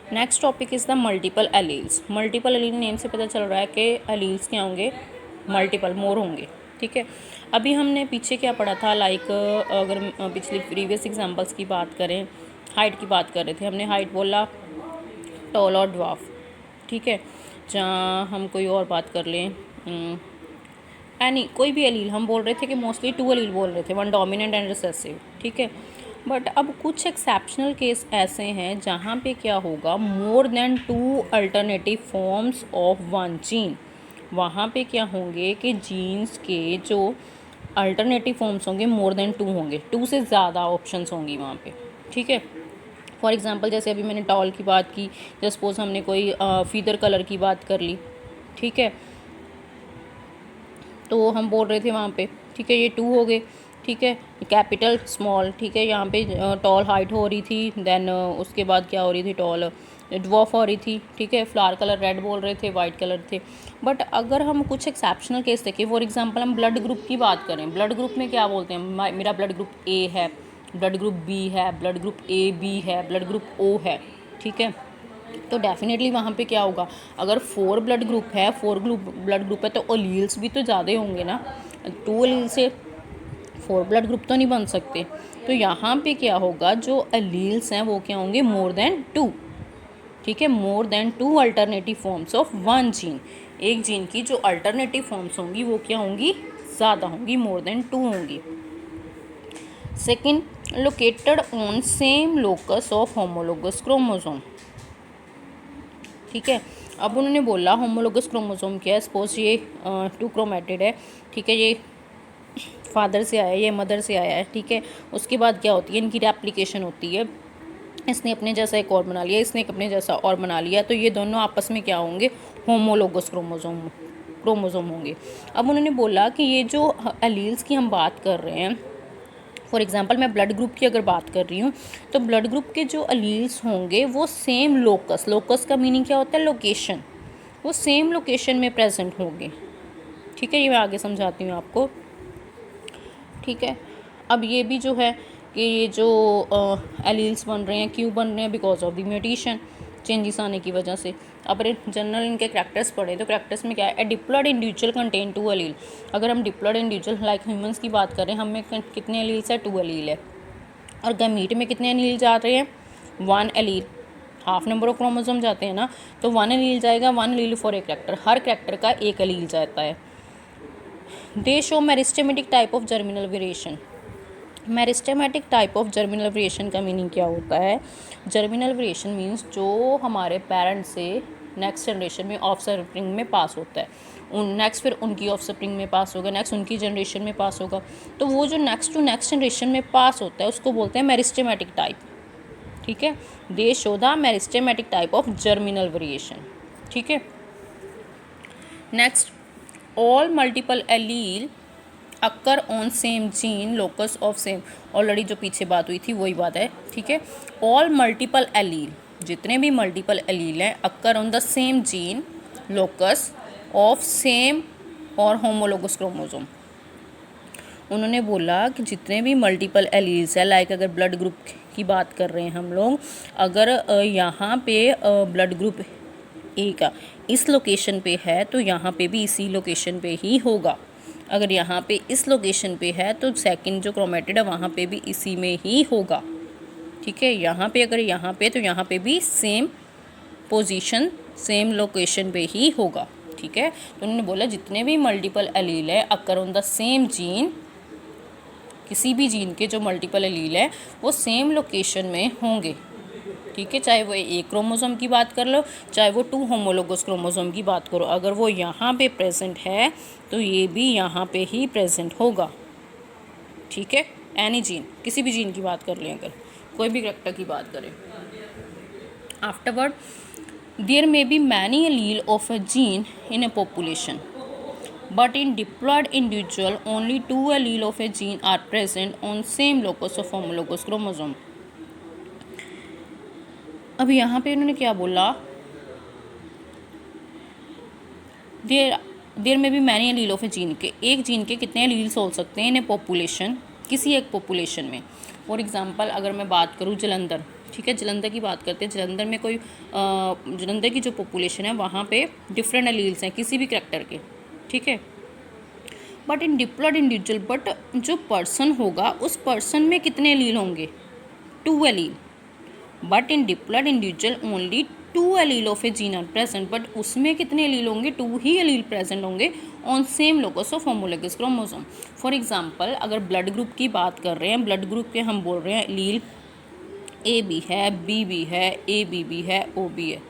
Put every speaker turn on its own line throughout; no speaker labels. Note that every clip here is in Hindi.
Next topic is the multiple alleles. Multiple allele name से पता चल रहा है कि एलील्स क्या होंगे, मल्टीपल, मोर होंगे। ठीक है, अभी हमने पीछे क्या पढ़ा था, लाइक अगर पिछली प्रीवियस एग्जांपल्स की बात करें, हाइट की बात कर रहे थे, हमने हाइट बोला टॉल और ड्वार्फ। ठीक है, जहाँ हम कोई और बात कर लें, एनी कोई भी एलील हम बोल रहे थे कि मोस्टली 2 एलील बोल रहे थे, 1 डोमिनेंट एंड रिसेसिव। ठीक है, बट अब कुछ एक्सेप्शनल केस ऐसे हैं जहाँ पे क्या होगा, more than 2 alternative forms of 1 gene. वहाँ पे क्या होंगे कि जीन्स के जो अल्टरनेटिव फॉर्म्स होंगे मोर देन 2 होंगे, 2 से ज़्यादा ऑप्शंस होंगी वहाँ पे। ठीक है, फॉर एग्जांपल जैसे अभी मैंने टॉल की बात की, जैसे सपोज हमने कोई फीदर कलर की बात कर ली। ठीक है, तो हम बोल रहे थे वहाँ पे, ठीक है, ये 2 हो गए। ठीक है, कैपिटल स्मॉल। ठीक है, यहाँ पे टॉल हाइट हो रही थी, देन उसके बाद क्या हो रही थी, टॉल ड्वार्फ हो रही थी। ठीक है, फ्लावर कलर रेड बोल रहे थे, वाइट कलर थे। बट अगर हम कुछ एक्सेप्शनल केस देखें, फॉर एग्जांपल हम ब्लड ग्रुप की बात करें, ब्लड ग्रुप में क्या बोलते हैं, मेरा ब्लड ग्रुप ए है, ब्लड ग्रुप बी है, ब्लड ग्रुप ए बी है, ब्लड ग्रुप ओ है। ठीक है, तो डेफिनेटली वहाँ पे क्या होगा, अगर 4 ब्लड ग्रुप है, 4 ब्लड ग्रुप है, तो एलील्स भी तो ज़्यादा होंगे ना। 2 एलील से 4 ब्लड ग्रुप तो नहीं बन सकते। तो यहाँ पे क्या होगा, जो एलील्स हैं वो क्या होंगे, मोर देन 2। ठीक है, more than 2 alternative forms of 1 gene. एक जीन की जो अल्टरनेटिव फॉर्म्स होंगी वो क्या होंगी, ज़्यादा होंगी, मोर देन 2 होंगी। Second, located on same locus of homologous chromosome. ठीक है, अब उन्होंने बोला होमोलोगस क्रोमोसोम क्या है, सपोज ये 2 क्रोमेटिड है। ठीक है, ये फादर से आया है, ये मदर से आया है। ठीक है, उसके बाद क्या होती है, इनकी रेप्लिकेशन होती है, इसने अपने जैसा एक और बना लिया, इसने एक अपने जैसा और बना लिया, तो ये दोनों आपस में क्या होंगे, होमोलोगस क्रोमोसोम होंगे। अब उन्होंने बोला कि ये जो एलील्स की हम बात कर रहे हैं, फॉर एग्जांपल मैं ब्लड ग्रुप की अगर बात कर रही हूँ, तो ब्लड ग्रुप के जो एलील्स होंगे वो सेम लोकस का मीनिंग क्या होता है, लोकेशन, वो सेम लोकेशन में प्रेजेंट होंगे। ठीक है, ये मैं आगे समझाती हूँ आपको। ठीक है, अब ये भी जो है कि ये जो एलील्स बन रहे हैं, क्यों बन रहे हैं, because of the mutation, changes आने की वजह से। अब जनरल इनके करैक्टर्स पढ़े तो करैक्टर्स में क्या है, ए डिप्लॉयड इंडिविजुअल कंटेन 2 एलील। अगर हम डिप्लॉयड इंडिविजुअल लाइक ह्यूमंस की बात करें, हम में कितने एलील्स है, 2 एलील है। और गमीट में कितने एलील जा रहे हैं, 1 allele. Half number of chromosome जाते हैं ना, तो 1 एलील जाएगा, 1 allele for a character, her character का 1 एलील जाता है। दे show meristematic type of germinal variation. Meristematic type of germinal variation का मीनिंग क्या होता है, जर्मिनल वेरिएशन मीन्स जो हमारे पेरेंट्स से नेक्स्ट जनरेशन में ऑफस्प्रिंग में पास होता है, नेक्स्ट फिर उनकी ऑफस्प्रिंग में पास होगा, नेक्स्ट उनकी जनरेशन में पास होगा, तो वो जो नेक्स्ट टू नेक्स्ट जनरेशन में पास होता है उसको बोलते हैं मेरिस्टेमेटिक टाइप। ठीक है, दे show the meristematic type of germinal variation. ठीक है, next, all multiple allele occur on same gene locus of same. Already जो पीछे बात हुई थी वही बात है। ठीक है, ऑल मल्टीपल एलील, जितने भी मल्टीपल एलील हैं, occur on the same gene locus of same और होमोलोगस क्रोमोसोम। उन्होंने बोला कि जितने भी मल्टीपल एलील्स है, लाइक अगर ब्लड ग्रुप की बात कर रहे हैं हम लोग, अगर यहाँ पे ब्लड ग्रुप ए का इस लोकेशन पे है तो यहाँ पे भी इसी लोकेशन पे ही होगा। अगर यहाँ पे इस लोकेशन पे है तो सेकंड जो क्रोमेटिड है वहाँ पे भी इसी में ही होगा। ठीक है, यहाँ पे अगर यहाँ पे तो यहाँ पे भी सेम पोजीशन सेम लोकेशन पे ही होगा। ठीक है, तो उन्होंने बोला जितने भी मल्टीपल एलील है occur on the same gene, किसी भी जीन के जो मल्टीपल एलील है वो सेम लोकेशन में होंगे। ठीक है, चाहे वो एक क्रोमोसोम की बात कर लो, चाहे वो 2 होमोलोगस क्रोमोसोम की बात करो, अगर वो यहाँ पे प्रेजेंट है तो ये भी यहाँ पे ही प्रेजेंट होगा। ठीक है, एनी जीन, किसी भी जीन की बात कर लें, अगर कोई भी करैक्टर की बात करें। Afterward, there may be many allele of a gene in a population, but in diploid individual only 2 allele of a gene are present on same locus of homologous chromosome। अब यहाँ पे इन्होंने क्या बोला, देर में भी many allele of a gene के, एक जीन के कितने एलील्स हो सकते हैं इन ए पॉपुलेशन, किसी एक पॉपुलेशन में। फॉर एग्जांपल अगर मैं बात करूँ जलंधर, ठीक है, जलंधर की बात करते हैं। जलंधर में कोई जलंधर की जो पॉपुलेशन है वहाँ पे डिफरेंट एलील्स हैं किसी भी करैक्टर के, ठीक है। But in diploid individual, but जो पर्सन होगा उस पर्सन में कितने एलील होंगे? 2 allele. But in diploid individual only 2 allele of a gene are present, but उसमें कितने एलील होंगे? 2 ही एलील प्रेजेंट होंगे on same locus of homologous chromosome. For example अगर ब्लड ग्रुप की बात कर रहे हैं, ब्लड ग्रुप के हम बोल रहे हैं एलील ए बी है, बी बी है, ए बी बी है, ओ बी है।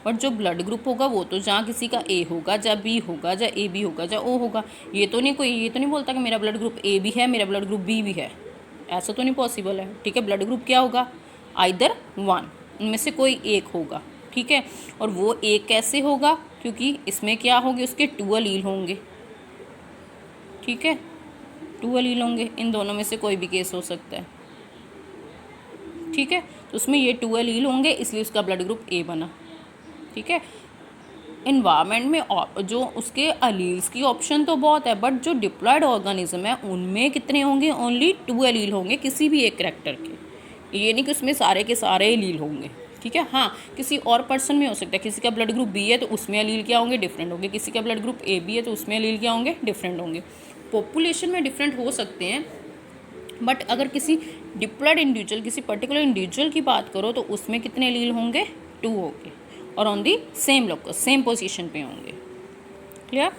बट जो ब्लड ग्रुप होगा वो तो जहाँ किसी का ए होगा, जहाँ बी होगा, जहाँ ए बी होगा, जहाँ ओ होगा। ये तो नहीं बोलता कि मेरा ब्लड ग्रुप ए बी है, मेरा ब्लड ग्रुप बी भी है, ऐसा तो नहीं पॉसिबल है, ठीक है। ब्लड ग्रुप क्या होगा? आइदर वन, इनमें से कोई एक होगा, ठीक है। और वो एक कैसे होगा? क्योंकि इसमें क्या होंगे? उसके 2 एलील होंगे, ठीक है, 2 एलील होंगे। इन दोनों में से कोई भी केस हो सकता है, ठीक है। तो उसमें ये 2 एलील होंगे, इसलिए उसका ब्लड ग्रुप ए बना, ठीक है। इन्वायरमेंट में जो उसके एलील्स की ऑप्शन तो बहुत है, बट जो डिप्लॉयड ऑर्गेनिज्म है उनमें कितने होंगे? ओनली 2 एलील होंगे किसी भी एक करैक्टर के। ये नहीं कि उसमें सारे के सारे एलील होंगे, ठीक है। हाँ, किसी और पर्सन में हो सकता है, किसी का ब्लड ग्रुप बी है तो उसमें एलील क्या होंगे? डिफरेंट होंगे। किसी का ब्लड ग्रुप ए बी है तो उसमें एलील क्या होंगे? डिफरेंट होंगे। पॉपुलेशन में डिफरेंट हो सकते हैं, बट अगर किसी डिप्लॉयड इंडिविजुअल, किसी पर्टिकुलर इंडिविजुअल की बात करो तो उसमें कितने एलील होंगे? 2 होंगे, और on the same locus, same position पे होंगे। Clear?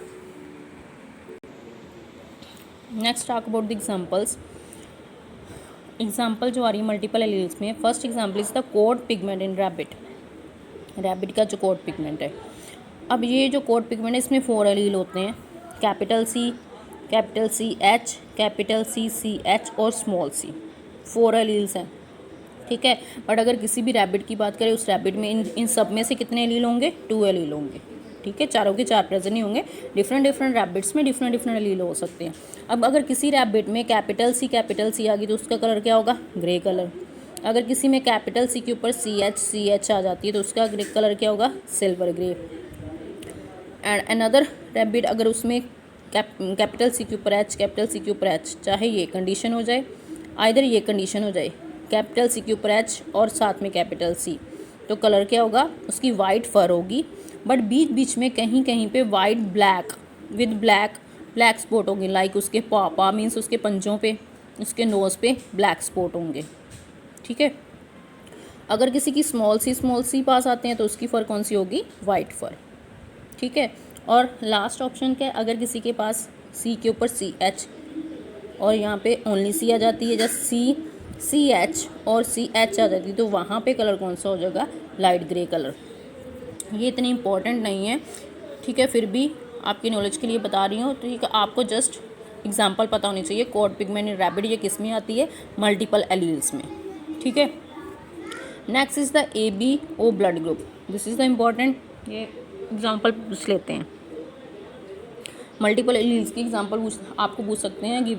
Next talk about the examples. Example जो आ रही है मल्टीपल एलील्स में, first example is the code pigment in rabbit. Rabbit का जो कोड पिगमेंट है, अब ये जो कोड पिगमेंट है इसमें 4 एलील होते हैं, capital C H, capital C H और स्मॉल सी, 4 एलील्स हैं, ठीक है। बट अगर किसी भी रैबिट की बात करें, उस रैबिट में इन सब में से कितने एलील होंगे? 2 एलील होंगे, ठीक है। चारों के चार प्रेजेंट नहीं होंगे। डिफरेंट रैबिट्स में डिफरेंट एलील हो सकते हैं। अब अगर किसी रैबिट में कैपिटल सी आ गई तो उसका कलर क्या होगा? Grey colour. अगर किसी में कैपिटल सी के ऊपर सी एच आ जाती है तो उसका ग्रे कलर क्या होगा? Silver grey. And another rabbit, अगर उसमें कैपिटल सी के ऊपर एच, कैपिटल सी के ऊपर एच, चाहे ये कंडीशन हो जाए, आइदर ये कंडीशन हो जाए, कैपिटल सी के ऊपर एच और साथ में कैपिटल सी, तो कलर क्या होगा? उसकी वाइट फर होगी, बट बीच बीच में कहीं कहीं पे white black with black spot होंगे। लाइक उसके पापा मीन्स उसके पंजों पे, उसके नोज़ पे ब्लैक स्पॉट होंगे, ठीक है। अगर किसी की स्मॉल सी पास आते हैं तो उसकी फर कौन सी होगी? वाइट फर, ठीक है। और लास्ट ऑप्शन क्या है? अगर किसी के पास सी के ऊपर सी एच और यहाँ पे ओनली सी आ जाती है, जैसे सी एच और सी एच आ जाती है, तो वहाँ पे कलर कौन सा हो जाएगा? Light grey colour. ये इतनी इंपॉर्टेंट नहीं है, ठीक है, फिर भी आपकी नॉलेज के लिए बता रही हूँ। तो ये आपको जस्ट एग्जांपल पता होनी चाहिए। कोड पिगमेंट इन रैबिट ये किस में आती है? मल्टीपल एलील्स में, ठीक है। Next is the ABO blood group. This is the important, ये एग्जांपल पूछ लेते हैं। मल्टीपल एलील्स की एग्जांपल आपको पूछ सकते हैं कि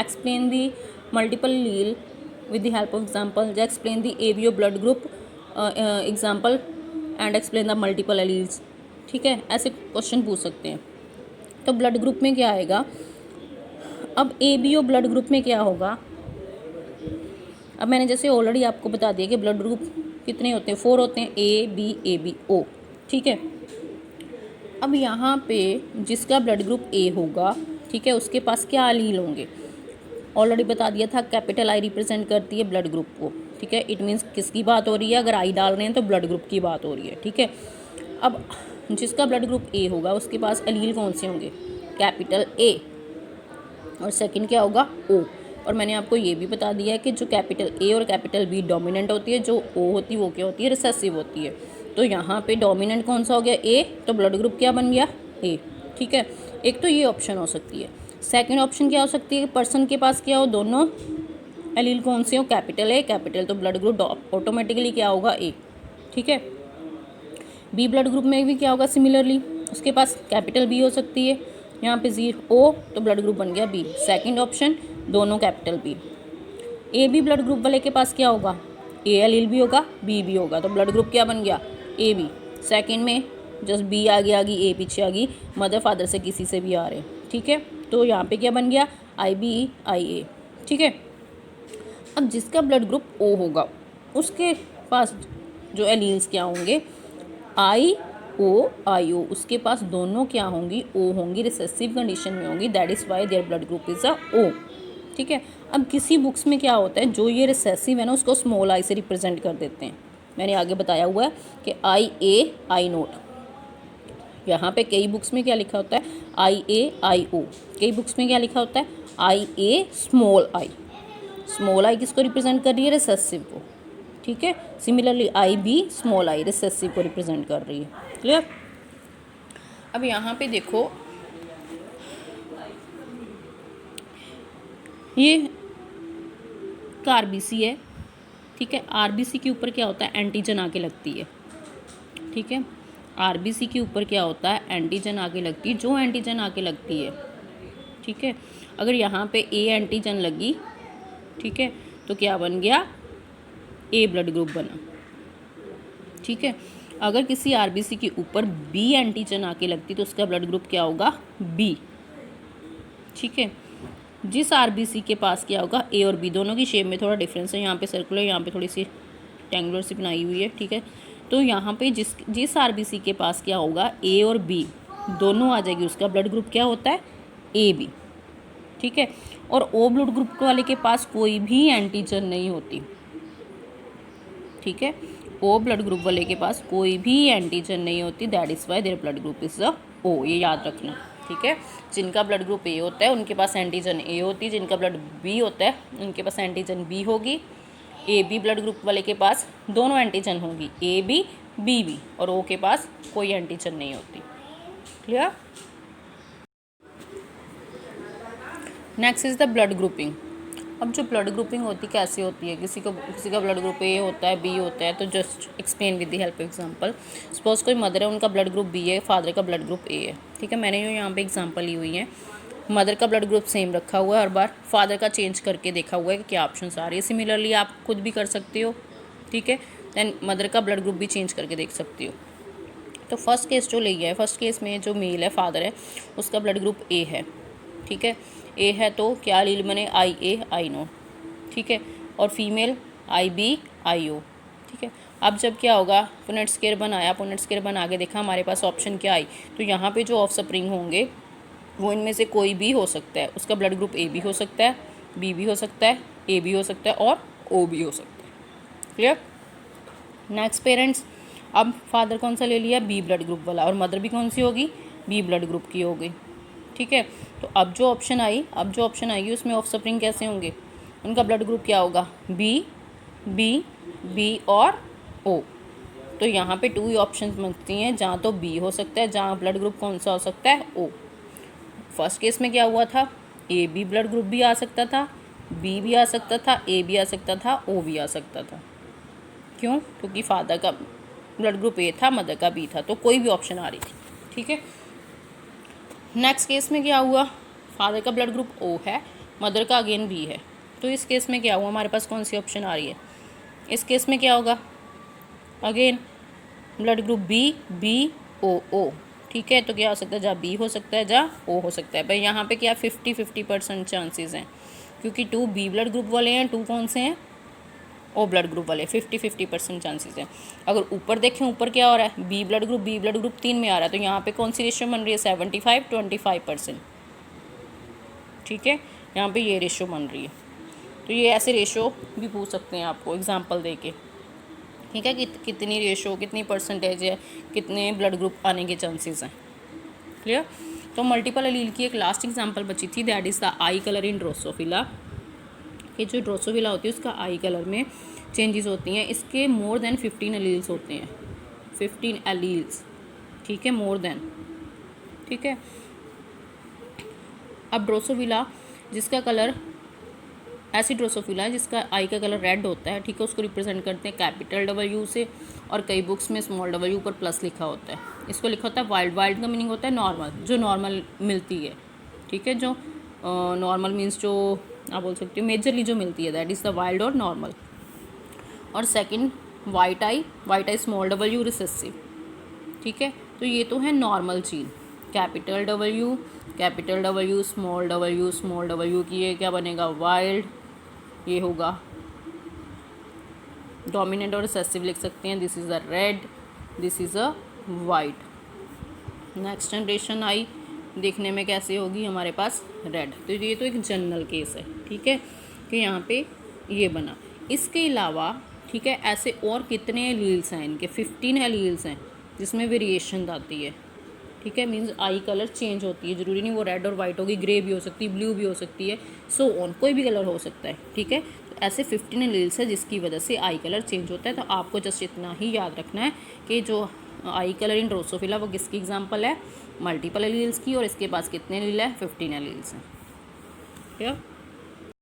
explain the multiple allele with the help of example, या explain the ABO blood group example and explain the multiple alleles, ठीक है। ऐसे क्वेश्चन पूछ सकते हैं। तो ब्लड ग्रुप में क्या आएगा? अब ABO ब्लड ग्रुप में क्या होगा? अब मैंने जैसे ऑलरेडी आपको बता दिया कि ब्लड ग्रुप कितने होते हैं? 4 होते हैं, ABO, ठीक है। अब यहाँ पे जिसका ब्लड ग्रुप A होगा, ठीक है, उसके पास क्या एलील होंगे? ऑलरेडी बता दिया था, कैपिटल I रिप्रेजेंट करती है ब्लड ग्रुप को, ठीक है। इट मीन्स किसकी बात हो रही है? अगर I डाल रहे हैं तो ब्लड ग्रुप की बात हो रही है, ठीक है। अब जिसका ब्लड ग्रुप A होगा उसके पास एलील कौन से होंगे? कैपिटल A, और सेकंड क्या होगा? O। और मैंने आपको ये भी बता दिया है कि जो कैपिटल A और कैपिटल B डोमिनेंट होती है, जो O होती है वो क्या होती है? रिसेसिव होती है। तो यहाँ पे डोमिनेंट कौन सा हो गया? A, तो ब्लड ग्रुप क्या बन गया? A, ठीक है। एक तो ये ऑप्शन हो सकती है। सेकंड ऑप्शन क्या हो सकती है? पर्सन के पास क्या हो? दोनों एलील कौन से हो? कैपिटल A कैपिटल, तो ब्लड ग्रुप ऑटोमेटिकली क्या होगा? A, ठीक है। B ब्लड ग्रुप में भी क्या होगा? सिमिलरली उसके पास कैपिटल B हो सकती है, यहाँ पे 0 तो ब्लड ग्रुप बन गया B, सेकंड ऑप्शन, दोनों capital B। AB blood group वाले के पास क्या होगा? A एलील भी होगा, B भी होगा, तो ब्लड ग्रुप क्या बन गया? AB। सेकंड में जस्ट B आगे आ गई, A पीछे आ गई, मदर फादर से किसी से भी आ रहे, ठीक है। तो यहाँ पे क्या बन गया? IB IA, ठीक है। अब जिसका ब्लड ग्रुप O होगा उसके पास जो एलील्स क्या होंगे, I O, उसके पास दोनों क्या होंगी, O होंगी, रिसेसिव कंडीशन में होंगी, that is why their blood group is a O। ठीक है। अब किसी बुक्स में क्या होता है, जो ये रिसेसिव है ना उसको स्मॉल आई से रिप्रेजेंट कर देते हैं। मैंने आगे बताया हुआ है कि IA, I0। यहाँ पे कई बुक्स में क्या लिखा होता है, IA, I O। कई बुक्स में क्या लिखा होता है, IA small I. Small I किसको रिप्रेजेंट कर रही है, रिसेसिव को। ठीक है। Similarly IB small I recessive को रिप्रेजेंट कर रही है। क्लियर। अब यहाँ पे देखो, ये RBC है। ठीक है। RBC के ऊपर क्या होता है, एंटीजन आके लगती है। ठीक है। RBC के ऊपर क्या होता है, एंटीजन आके लगती है। जो एंटीजन आके लगती है, ठीक है, अगर यहाँ पे A एंटीजन लगी, ठीक है, तो क्या बन गया, A ब्लड ग्रुप बना। ठीक है। अगर किसी RBC के ऊपर B एंटीजन आके लगती तो उसका ब्लड ग्रुप क्या होगा, B। ठीक है। जिस RBC के पास क्या होगा, A और B दोनों की शेप में थोड़ा डिफरेंस है, यहाँ पे सर्कुलर, यहाँ पे थोड़ी सी रेक्टेंगुलर सी बनाई हुई है। ठीक है। तो यहाँ पे जिस RBC के पास क्या होगा, A और B दोनों आ जाएगी, उसका ब्लड ग्रुप क्या होता है, AB। ठीक है। और O ब्लड ग्रुप वाले के पास कोई भी एंटीजन नहीं होती। ठीक है। O ब्लड ग्रुप वाले के पास कोई भी एंटीजन नहीं होती, that is why their blood group is a O। ये याद रखना। ठीक है। जिनका ब्लड ग्रुप A होता है उनके पास एंटीजन A होती है, जिनका ब्लड B होता है उनके पास एंटीजन B होगी। AB ब्लड ग्रुप वाले के पास दोनों एंटीजन होंगी, AB BB, और O के पास कोई एंटीजन नहीं होती। Clear. Next is the blood grouping. अब जो ब्लड ग्रुपिंग होती कैसे होती है, किसी का ब्लड ग्रुप A होता है, B होता है, तो just explain with the help example. Suppose कोई मदर है, उनका ब्लड ग्रुप B है, फादर का ब्लड ग्रुप A है। ठीक है। मैंने जो यहाँ पे एग्जांपल ली हुई है, मदर का ब्लड ग्रुप सेम रखा हुआ है, हर बार फादर का चेंज करके देखा हुआ है कि क्या ऑप्शन आ रही है। सिमिलरली आप खुद भी कर सकते हो। ठीक है। दैन मदर का ब्लड ग्रुप भी चेंज करके देख सकती हो। तो फर्स्ट केस जो लिया है, फर्स्ट केस में जो मेल है, फादर है, उसका ब्लड ग्रुप A है। ठीक है। A है तो क्या लील बने, IA, I0। ठीक है। और फीमेल IB, I0। ठीक है। अब जब क्या होगा, पुनेट स्क्वायर बनाया, पुनेट स्क्वायर बना के देखा, हमारे पास ऑप्शन क्या आई, तो यहाँ पे जो ऑफ स्प्रिंग होंगे वो इनमें से कोई भी हो सकता है। उसका ब्लड ग्रुप A भी हो सकता है, B भी हो सकता है, A भी हो सकता है और O भी हो सकता है। क्लियर। नेक्स्ट पेरेंट्स, अब फादर कौन सा ले लिया, B ब्लड ग्रुप वाला, और मदर भी कौन सी होगी, B ब्लड ग्रुप की हो गई। ठीक है। तो अब जो ऑप्शन आएगी उसमें ऑफ स्प्रिंग कैसे होंगे, उनका ब्लड ग्रुप क्या होगा, B और O। तो यहाँ पे 2 ही ऑप्शन बनती हैं, जहाँ तो B हो सकता है, जहाँ ब्लड ग्रुप कौन सा हो सकता है, O। फर्स्ट केस में क्या हुआ था, AB ब्लड ग्रुप भी आ सकता था, B भी आ सकता था, A भी आ सकता था, O भी आ सकता था। क्यों, क्योंकि फादर का ब्लड ग्रुप A था, मदर का B था, तो कोई भी ऑप्शन आ रही थी। ठीक है। नेक्स्ट केस में क्या हुआ, फादर का ब्लड ग्रुप O है, मदर का अगेन B है, तो इस केस में क्या हुआ, हमारे पास कौन सी ऑप्शन आ रही है, इस केस में क्या होगा, again blood group B, O। ठीक है। तो क्या हो सकता है, जहाँ B हो सकता है, जहाँ O हो सकता है। भाई यहाँ पे क्या 50-50% चांसेस हैं, क्योंकि 2 B ब्लड ग्रुप वाले हैं, 2 कौन से हैं, O ब्लड ग्रुप वाले। 50-50% चांसेस हैं। अगर ऊपर देखें, ऊपर क्या हो रहा है, B ब्लड ग्रुप 3 में आ रहा है, तो यहाँ पे कौन सी रेशियो बन रही है, 75-25%। ठीक है। यहाँ पे ये रेशियो बन रही है। तो ये ऐसे रेशियो भी पूछ सकते हैं आपको एग्जांपल देके। ठीक है। कितनी रेशियो, कितनी परसेंटेज है, कितने ब्लड ग्रुप आने के चांसेस हैं। क्लियर। तो मल्टीपल एलील की एक लास्ट एग्जांपल बची थी, that is the I colour in Drosophila. कि जो ड्रोसोफिला होती है उसका आई कलर में चेंजेस होती हैं। इसके मोर देन 15 एलील्स होते हैं, 15 एलील्स। ठीक है, मोर देन। ठीक है। अब ड्रोसोफिला जिसका कलर, ऐसी ड्रोसोफिला है जिसका आई का कलर रेड होता है। ठीक है। उसको रिप्रेजेंट करते हैं कैपिटल W से, और कई बुक्स में स्मॉल W पर प्लस लिखा होता है। इसको लिखा होता है वाइल्ड। वाइल्ड का मीनिंग होता है नॉर्मल, जो नॉर्मल मिलती है। ठीक है। जो नॉर्मल मीन्स जो आप बोल सकते हो मेजरली जो मिलती है, दैट इज़ द वाइल्ड और नॉर्मल। और सेकंड वाइट आई स्मॉल W रिसेसिव। ठीक है। तो ये तो है नॉर्मल चीज़, कैपिटल W स्मॉल W की, ये क्या बनेगा, वाइल्ड, ये होगा डोमिनेंट और रिसेसिव लिख सकते हैं, this is a red, this is a white. Next generation आई, देखने में कैसे होगी हमारे पास रेड। तो ये तो एक जनरल केस है, ठीक है, कि यहाँ पे ये बना। इसके अलावा ठीक है ऐसे और कितने एलील्स हैं, इनके 15 एलील्स हैं जिसमें वेरिएशन आती है, ठीक है, मीन्स आई कलर चेंज होती है, ज़रूरी नहीं वो रेड और वाइट होगी, ग्रे भी हो सकती है, ब्लू भी हो सकती है, सो ऑन कोई भी कलर हो सकता है, ठीक है। तो ऐसे 15 एलील्स है जिसकी वजह से आई कलर चेंज होता है। तो आपको जस्ट इतना ही याद रखना है कि जो आई कलर इन ड्रोसोफिला वो किसकी एग्जांपल है, मल्टीपल एलील्स की, और इसके पास कितने एलील है, 15 एलील्स हैं, ठीक है।